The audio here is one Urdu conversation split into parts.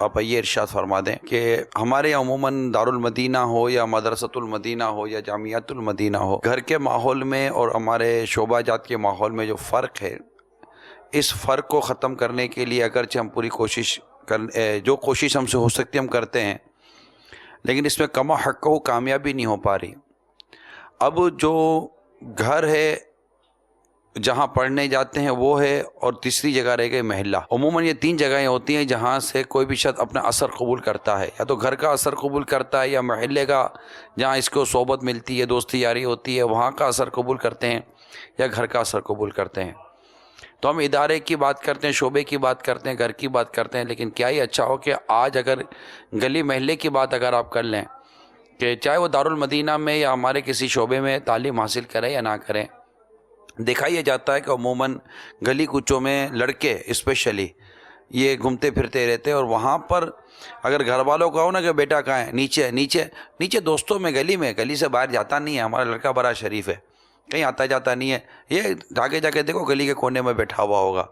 آپ یہ ارشاد فرما دیں کہ ہمارے یہاں عموماً دارالمدینہ ہو یا مدرسۃ المدینہ ہو یا جامعۃ المدینہ ہو، گھر کے ماحول میں اور ہمارے شعبہ جات کے ماحول میں جو فرق ہے، اس فرق کو ختم کرنے کے لیے اگرچہ ہم پوری کوشش جو کوشش ہم سے ہو سکتی ہم کرتے ہیں، لیکن اس میں کما حق کو کامیابی نہیں ہو پا رہی۔ اب جو گھر ہے جہاں پڑھنے جاتے ہیں وہ ہے، اور تیسری جگہ رہ گئی محلہ۔ عموماً یہ تین جگہیں ہوتی ہیں جہاں سے کوئی بھی شخص اپنا اثر قبول کرتا ہے، یا تو گھر کا اثر قبول کرتا ہے، یا محلے کا جہاں اس کو صحبت ملتی ہے، دوستی یاری ہوتی ہے، وہاں کا اثر قبول کرتے ہیں، یا گھر کا اثر قبول کرتے ہیں۔ تو ہم ادارے کی بات کرتے ہیں، شعبے کی بات کرتے ہیں، گھر کی بات کرتے ہیں، لیکن کیا ہی اچھا ہو کہ آج اگر گلی محلے کی بات اگر آپ کر لیں کہ چاہے وہ دارالمدینہ میں یا ہمارے کسی شعبے میں تعلیم حاصل کریں یا نہ کریں، دیکھا یہ جاتا ہے کہ عموماً گلی کوچوں میں لڑکے اسپیشلی یہ گھومتے پھرتے رہتے ہیں، اور وہاں پر اگر گھر والوں کو کہو نا کہ بیٹا کہاں ہے، نیچے نیچے نیچے دوستوں میں، گلی سے باہر جاتا نہیں ہے، ہمارا لڑکا بڑا شریف ہے، کہیں آتا جاتا نہیں ہے، یہ آگے جا کے دیکھو گلی کے کونے میں بیٹھا ہوا ہوگا۔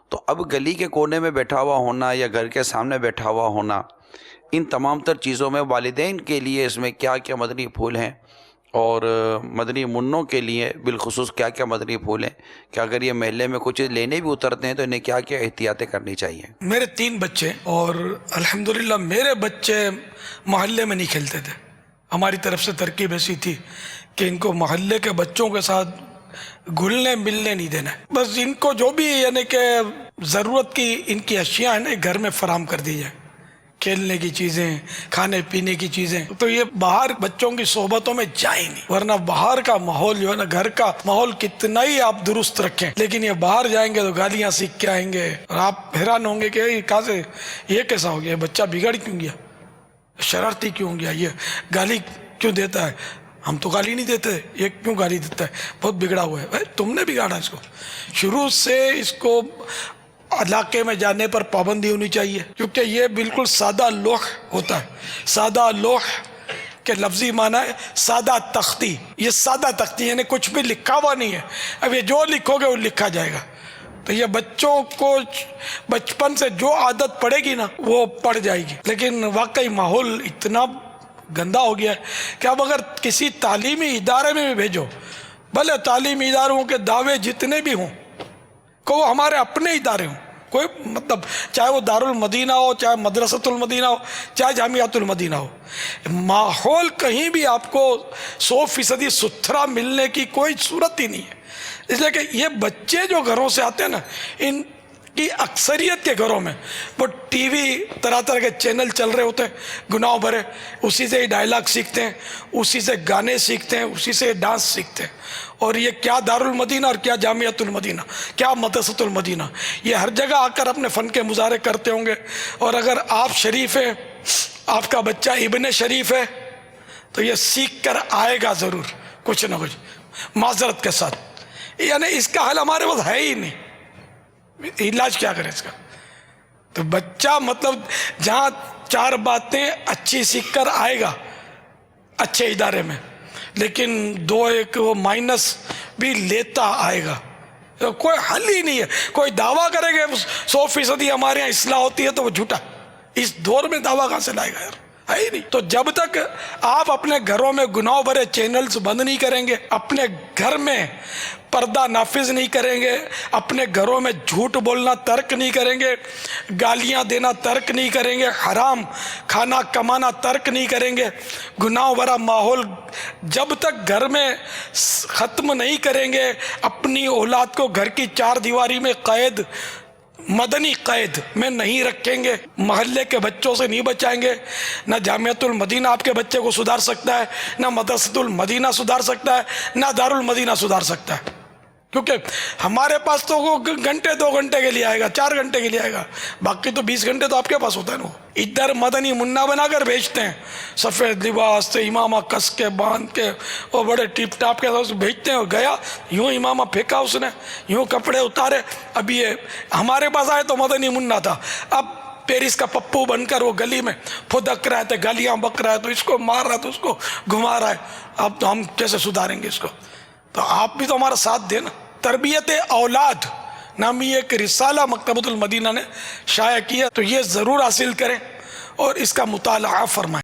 تو اب گلی کے کونے میں بیٹھا ہوا ہونا یا گھر کے سامنے بیٹھا ہوا ہونا، ان تمام تر چیزوں میں والدین کے لیے اس میں کیا کیا مدنی پھول ہیں، اور مدنی منوں کے لیے بالخصوص کیا کیا مدنی پھول ہیں کہ اگر یہ محلے میں کچھ لینے بھی اترتے ہیں تو انہیں کیا کیا احتیاطیں کرنی چاہیے۔ میرے 3 بچے، اور الحمدللہ میرے بچے محلے میں نہیں کھیلتے تھے۔ ہماری طرف سے ترکیب ایسی تھی کہ ان کو محلے کے بچوں کے ساتھ گھلنے ملنے نہیں دینا، بس ان کو جو بھی یعنی کہ ضرورت کی ان کی اشیاء ہیں نا گھر میں فراہم کر دی جائے، کھیلنے کی چیزیں، کھانے پینے کی چیزیں، تو یہ باہر بچوں کی صحبتوں میں جائیں نہیں، ورنہ باہر کا ماحول جو ہے نا، گھر کا ماحول کتنا ہی آپ درست رکھیں لیکن یہ باہر جائیں گے تو گالیاں سیکھ کے آئیں گے، اور آپ حیران ہوں گے کہ یہ کہاں سے، یہ کیسا ہو گیا، بچہ بگڑ کیوں گیا، شرارتی کیوں ہو گیا، یہ گالی کیوں دیتا ہے، ہم تو گالی نہیں دیتے، یہ کیوں گالی دیتا ہے، بہت بگڑا ہوا ہے۔ بھائی تم نے بگاڑا اس کو، شروع سے اس کو علاقے میں جانے پر پابندی ہونی چاہیے، کیونکہ یہ بالکل سادہ لوح ہوتا ہے۔ سادہ لوح کے لفظی معنی ہے سادہ تختی، یہ سادہ تختی یعنی کچھ بھی لکھا ہوا نہیں ہے، اب یہ جو لکھو گے وہ لکھا جائے گا۔ تو یہ بچوں کو بچپن سے جو عادت پڑے گی نا وہ پڑ جائے گی، لیکن واقعی ماحول اتنا گندا ہو گیا ہے کہ اب اگر کسی تعلیمی ادارے میں بھی بھیجو، بھلے تعلیمی اداروں کے دعوے جتنے بھی ہوں کہ وہ ہمارے اپنے ادارے ہوں، کوئی مطلب چاہے وہ دارالمدینہ ہو، چاہے مدرسۃ المدینہ ہو، چاہے جامعۃ المدینہ ہو، ماحول کہیں بھی آپ کو 100% ستھرا ملنے کی کوئی صورت ہی نہیں ہے۔ اس لیے کہ یہ بچے جو گھروں سے آتے ہیں نا، ان کی اکثریت کے گھروں میں وہ ٹی وی طرح طرح کے چینل چل رہے ہوتے ہیں گناہ بھرے، اسی سے ڈائلاگ سیکھتے ہیں، اسی سے گانے سیکھتے ہیں، اسی سے ڈانس سیکھتے ہیں، اور یہ کیا دارالمدینہ اور کیا جامعۃ المدینہ، کیا مدرسۃ المدینہ، یہ ہر جگہ آ کر اپنے فن کے مظاہرے کرتے ہوں گے۔ اور اگر آپ شریف ہیں، آپ کا بچہ ابن شریف ہے، تو یہ سیکھ کر آئے گا ضرور کچھ نہ کچھ، معذرت کے ساتھ، یعنی اس کا حل ہمارے پاس ہے ہی نہیں، علاج کیا کرے اس کا۔ تو بچہ مطلب جہاں 4 باتیں اچھی سیکھ کر آئے گا اچھے ادارے میں، لیکن 2-1 وہ مائنس بھی لیتا آئے گا، تو کوئی حل ہی نہیں ہے۔ کوئی دعویٰ کرے گا 100% ہمارے یہاں اصلاح ہوتی ہے تو وہ جھوٹا، اس دور میں دعویٰ کہاں سے لائے گا یار، ہے ہی نہیں۔ تو جب تک آپ اپنے گھروں میں گناہ بھرے چینلز بند نہیں کریں گے، اپنے گھر میں پردہ نافذ نہیں کریں گے، اپنے گھروں میں جھوٹ بولنا ترک نہیں کریں گے، گالیاں دینا ترک نہیں کریں گے، حرام کھانا کمانا ترک نہیں کریں گے، گناہ بھرا ماحول جب تک گھر میں ختم نہیں کریں گے، اپنی اولاد کو گھر کی 4 دیواری میں قید، مدنی قید میں نہیں رکھیں گے، محلے کے بچوں سے نہیں بچائیں گے، نہ جامعۃ المدینہ آپ کے بچے کو سدھار سکتا ہے، نہ مدرسۃ المدینہ سدھار سکتا ہے، نہ دارالمدینہ سدھار سکتا ہے، کیونکہ ہمارے پاس تو وہ گھنٹے 2 گھنٹے کے لیے آئے گا، 4 گھنٹے کے لیے آئے گا، باقی تو 20 گھنٹے تو آپ کے پاس ہوتا ہے نا۔ ادھر مدنی منا بنا کر بھیجتے ہیں، سفید لباس سے امامہ کس کے باندھ کے وہ بڑے ٹیپ ٹاپ کے ساتھ بھیجتے ہیں، اور گیا یوں امامہ پھینکا اس نے، یوں کپڑے اتارے۔ اب یہ ہمارے پاس آئے تو مدنی منا تھا، اب پیرس کا پپو بن کر وہ گلی میں پھدک رہا ہے، گالیاں بک رہا ہے، تو اس کو مار رہا ہے تو اس کو گھما رہا ہے، اب تو ہم کیسے سدھاریں گے اس کو؟ تو آپ بھی تو ہمارا ساتھ دیں نا۔ تربیت اولاد نامی ایک رسالہ مکتبۃ المدینہ نے شائع کیا، تو یہ ضرور حاصل کریں اور اس کا مطالعہ فرمائیں۔